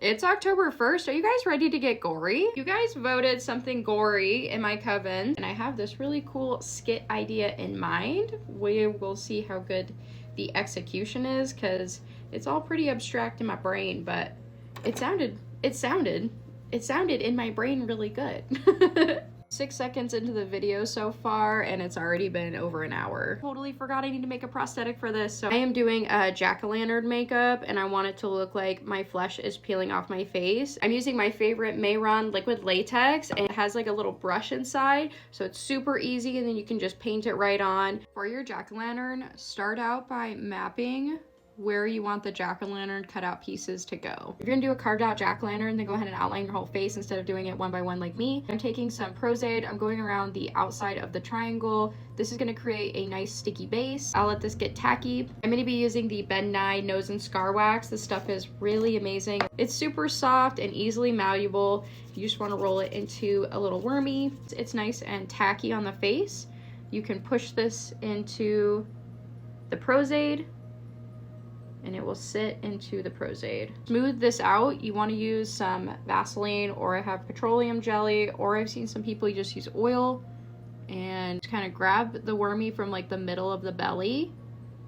It's October 1st. Are you guys ready to get gory? You guys voted something gory in my coven, and I have this really cool skit idea in mind. We will see how good the execution is, because it's all pretty abstract in my brain, but it sounded in my brain really good. 6 seconds into the video so far, and it's already been over an hour. Totally forgot I need to make a prosthetic for this. So I am doing a jack-o'-lantern makeup, and I want it to look like my flesh is peeling off my face. I'm using my favorite Mayron liquid latex, and it has like a little brush inside, so it's super easy, and then you can just paint it right on. For your jack-o'-lantern, start out by mapping where you want the jack-o'-lantern cutout pieces to go. If you're gonna do a carved out jack-o'-lantern, then go ahead and outline your whole face instead of doing it one by one like me. I'm taking some Prozade, I'm going around the outside of the triangle. This is gonna create a nice sticky base. I'll let this get tacky. I'm gonna be using the Ben Nye Nose and Scar Wax. This stuff is really amazing. It's super soft and easily malleable. You just wanna roll it into a little wormy. It's nice and tacky on the face. You can push this into the Prozade, and it will sit into the Prozade. Smooth this out, you want to use some Vaseline, or I have petroleum jelly, or I've seen some people just use oil, and kind of grab the wormy from like the middle of the belly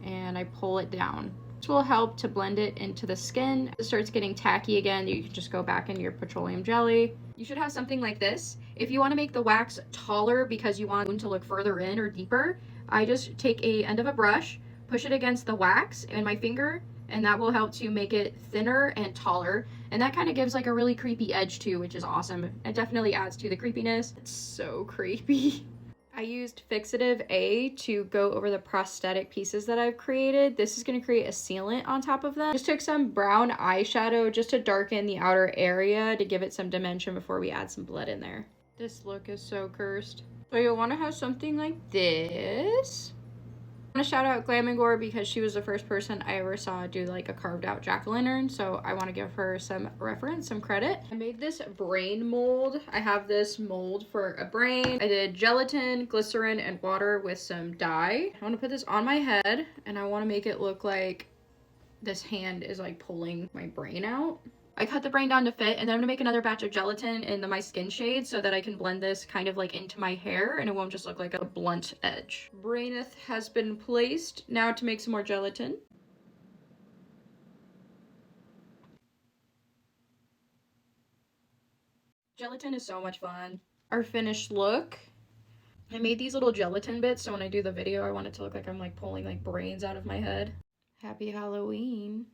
and I pull it down. This will help to blend it into the skin. If it starts getting tacky again, you can just go back into your petroleum jelly. You should have something like this. If you want to make the wax taller because you want it to look further in or deeper, I just take a end of a brush, push it against the wax and my finger, and that will help to make it thinner and taller. And that kind of gives like a really creepy edge too, which is awesome. It definitely adds to the creepiness. It's so creepy. I used Fixative A to go over the prosthetic pieces that I've created. This is going to create a sealant on top of them. Just took some brown eyeshadow just to darken the outer area to give it some dimension before we add some blood in there. This look is so cursed. So you'll want to have something like this. I want to shout out Glam and Gore because she was the first person I ever saw do like a carved out jack-o'-lantern, so I want to give her some reference, some credit. I made this brain mold. I have this mold for a brain. I did gelatin, glycerin, and water with some dye. I want to put this on my head, and I want to make it look like this hand is like pulling my brain out. I cut the brain down to fit, and then I'm gonna make another batch of gelatin in my skin shade so that I can blend this kind of like into my hair and it won't just look like a blunt edge. Braineth has been placed. Now to make some more gelatin. Gelatin is so much fun. Our finished look. I made these little gelatin bits so when I do the video I want it to look like I'm like pulling like brains out of my head. Happy Halloween.